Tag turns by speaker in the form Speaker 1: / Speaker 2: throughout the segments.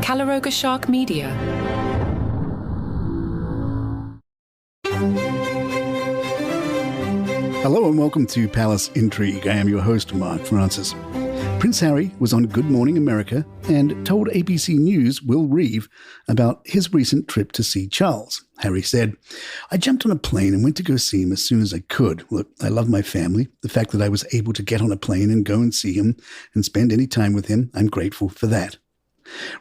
Speaker 1: Calaroga Shark Media.
Speaker 2: Hello and welcome to Palace Intrigue. I am your host, Mark Francis. Prince Harry was on Good Morning America and told ABC News Will Reeve about his recent trip to see Charles. Harry said, "I jumped on a plane and went to go see him as soon as I could. Look, I love my family. The fact that I was able to get on a plane and go and see him and spend any time with him, I'm grateful for that."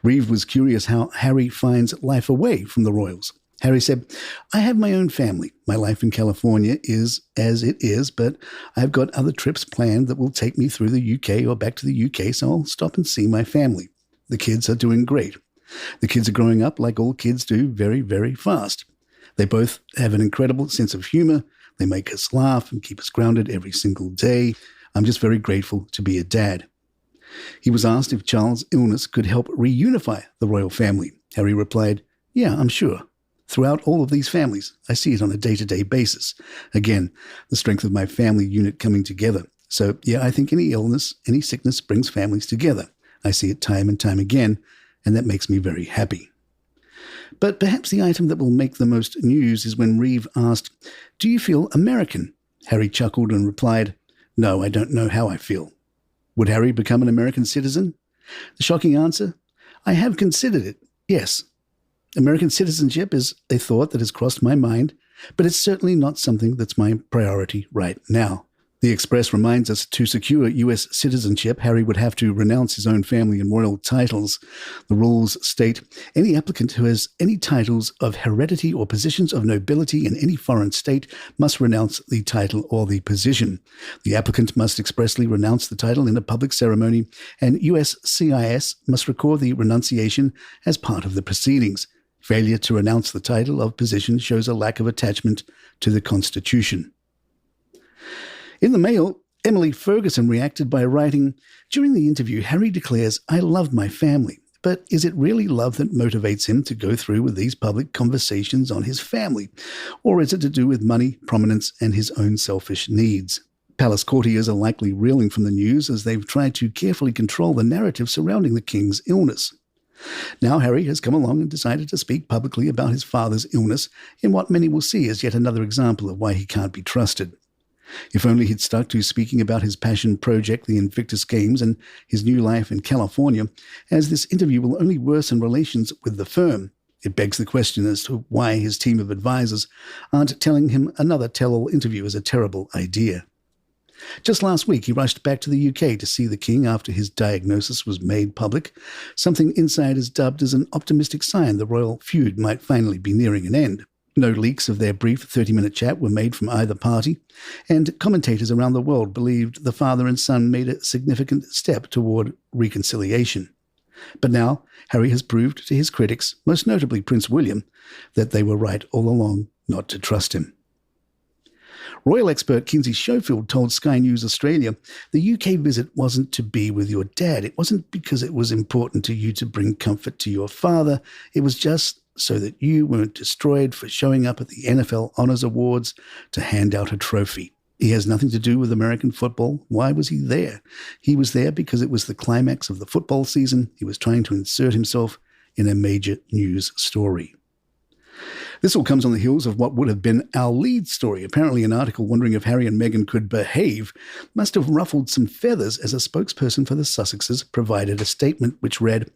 Speaker 2: Reeve was curious how Harry finds life away from the royals. Harry said, "I have my own family. My life in California is as it is, but I've got other trips planned that will take me through the UK or back to the UK, so I'll stop and see my family. The kids are doing great. The kids are growing up like all kids do, very, very fast. They both have an incredible sense of humor. They make us laugh and keep us grounded every single day. I'm just very grateful to be a dad." He was asked if Charles' illness could help reunify the royal family. Harry replied, "Yeah, I'm sure. Throughout all of these families, I see it on a day-to-day basis. Again, the strength of my family unit coming together. So, yeah, I think any illness, any sickness brings families together. I see it time and time again, and that makes me very happy." But perhaps the item that will make the most news is when Reeve asked, "Do you feel American?" Harry chuckled and replied, "No, I don't know how I feel." Would Harry become an American citizen? The shocking answer? I have considered it, yes. American citizenship is a thought that has crossed my mind, but it's certainly not something that's my priority right now. The Express reminds us to secure U.S. citizenship, Harry would have to renounce his own family and royal titles. The rules state, any applicant who has any titles of heredity or positions of nobility in any foreign state must renounce the title or the position. The applicant must expressly renounce the title in a public ceremony, and USCIS must record the renunciation as part of the proceedings. Failure to renounce the title of position shows a lack of attachment to the Constitution. In the Mail, Emily Ferguson reacted by writing, "During the interview, Harry declares, 'I love my family.' But is it really love that motivates him to go through with these public conversations on his family? Or is it to do with money, prominence, and his own selfish needs?" Palace courtiers are likely reeling from the news as they've tried to carefully control the narrative surrounding the king's illness. Now Harry has come along and decided to speak publicly about his father's illness in what many will see as yet another example of why he can't be trusted. If only he'd stuck to speaking about his passion project, the Invictus Games, and his new life in California, as this interview will only worsen relations with the firm. It begs the question as to why his team of advisors aren't telling him another tell-all interview is a terrible idea. Just last week, he rushed back to the UK to see the king after his diagnosis was made public, something insiders dubbed as an optimistic sign the royal feud might finally be nearing an end. No leaks of their brief 30-minute chat were made from either party, and commentators around the world believed the father and son made a significant step toward reconciliation. But now, Harry has proved to his critics, most notably Prince William, that they were right all along not to trust him. Royal expert Kinsey Schofield told Sky News Australia, "The UK visit wasn't to be with your dad. It wasn't because it was important to you to bring comfort to your father. It was just so that you weren't destroyed for showing up at the NFL Honors Awards to hand out a trophy. He has nothing to do with American football. Why was he there? He was there because it was the climax of the football season. He was trying to insert himself in a major news story." This all comes on the heels of what would have been our lead story. Apparently an article wondering if Harry and Meghan could behave must have ruffled some feathers as a spokesperson for the Sussexes provided a statement which read,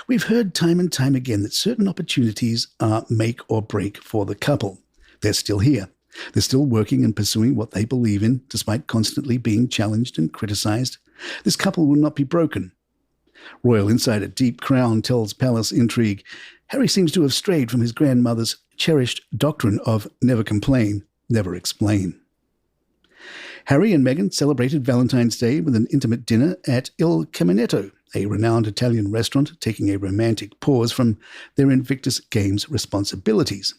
Speaker 2: "We've heard time and time again that certain opportunities are make or break for the couple. They're still here. They're still working and pursuing what they believe in, despite constantly being challenged and criticized. This couple will not be broken." Royal insider Deep Crown tells Palace Intrigue, "Harry seems to have strayed from his grandmother's cherished doctrine of never complain, never explain." Harry and Meghan celebrated Valentine's Day with an intimate dinner at Il Caminetto, a renowned Italian restaurant, taking a romantic pause from their Invictus Games responsibilities.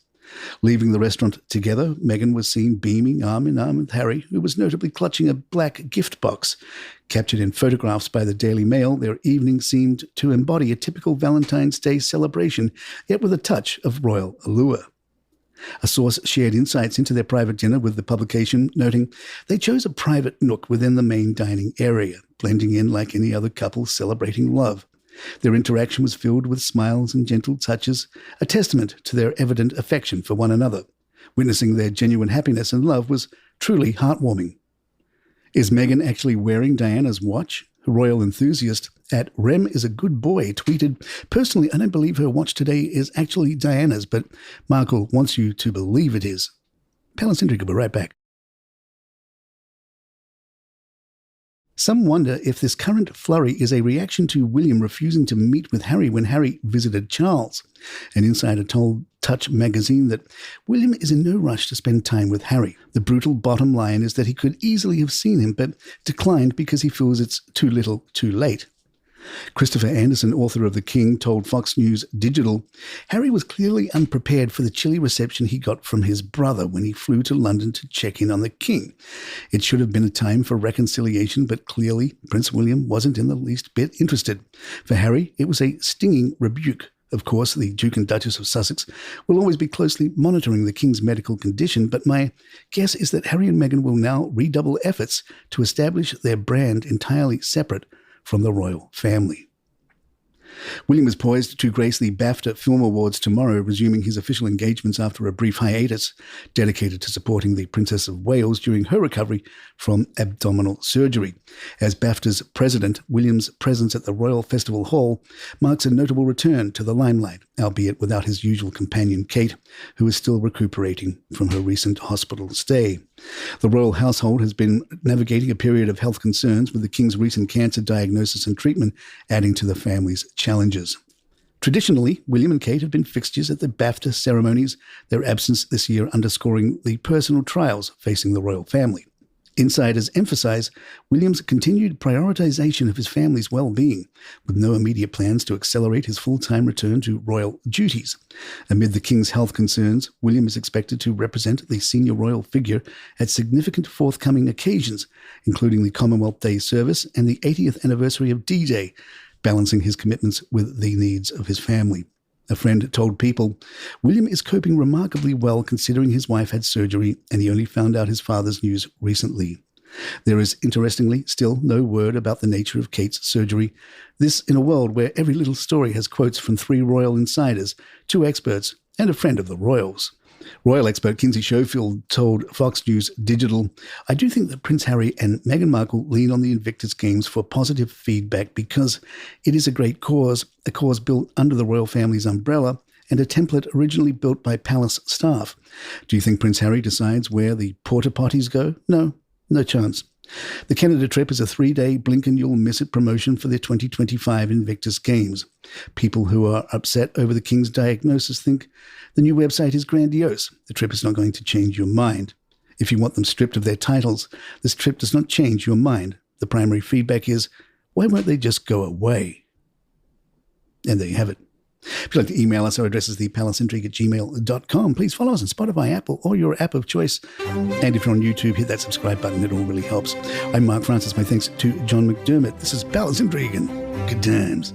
Speaker 2: Leaving the restaurant together, Meghan was seen beaming arm in arm with Harry, who was notably clutching a black gift box. Captured in photographs by the Daily Mail, their evening seemed to embody a typical Valentine's Day celebration, yet with a touch of royal allure. A source shared insights into their private dinner with the publication, noting they chose a private nook within the main dining area, blending in like any other couple celebrating love. Their interaction was filled with smiles and gentle touches, a testament to their evident affection for one another. Witnessing their genuine happiness and love was truly heartwarming. Is Meghan actually wearing Diana's watch? A royal enthusiast at Rem is a good boy tweeted, "Personally, I don't believe her watch today is actually Diana's, but Markle wants you to believe it is." Palace Intrigue will be right back. Some wonder if this current flurry is a reaction to William refusing to meet with Harry when Harry visited Charles. An insider told Touch magazine that William is in no rush to spend time with Harry. The brutal bottom line is that he could easily have seen him, but declined because he feels it's too little too late. Christopher Anderson, author of The King, told Fox News Digital, Harry was clearly unprepared for the chilly reception he got from his brother when he flew to London to check in on the King. It should have been a time for reconciliation, but clearly Prince William wasn't in the least bit interested. For Harry, it was a stinging rebuke. Of course, the Duke and Duchess of Sussex will always be closely monitoring the King's medical condition, but my guess is that Harry and Meghan will now redouble efforts to establish their brand entirely separate from the royal family. William is poised to grace the BAFTA Film Awards tomorrow, resuming his official engagements after a brief hiatus dedicated to supporting the Princess of Wales during her recovery from abdominal surgery. As BAFTA's president, William's presence at the Royal Festival Hall marks a notable return to the limelight, albeit without his usual companion Kate, who is still recuperating from her recent hospital stay. The royal household has been navigating a period of health concerns, with the King's recent cancer diagnosis and treatment adding to the family's challenges. Traditionally, William and Kate have been fixtures at the BAFTA ceremonies, their absence this year underscoring the personal trials facing the royal family. Insiders emphasize William's continued prioritization of his family's well-being, with no immediate plans to accelerate his full-time return to royal duties. Amid the King's health concerns, William is expected to represent the senior royal figure at significant forthcoming occasions, including the Commonwealth Day service and the 80th anniversary of D-Day, balancing his commitments with the needs of his family. A friend told People, William is coping remarkably well considering his wife had surgery and he only found out his father's news recently. There is, interestingly, still no word about the nature of Kate's surgery. This in a world where every little story has quotes from 3 royal insiders, 2 experts, and a friend of the royals. Royal expert Kinsey Schofield told Fox News Digital, I do think that Prince Harry and Meghan Markle lean on the Invictus Games for positive feedback because it is a great cause, a cause built under the royal family's umbrella and a template originally built by palace staff. Do you think Prince Harry decides where the porta potties go? No chance. The Canada trip is a 3-day blink-and-you'll-miss-it promotion for the 2025 Invictus Games. People who are upset over the King's diagnosis think the new website is grandiose. The trip is not going to change your mind. If you want them stripped of their titles, this trip does not change your mind. The primary feedback is, why won't they just go away? And there you have it. If you'd like to email us, our address is thepalaceintrigue@gmail.com. Please follow us on Spotify, Apple, or your app of choice. And if you're on YouTube, hit that subscribe button. It all really helps. I'm Mark Francis. My thanks to John McDermott. This is Palace Intrigue, and good times.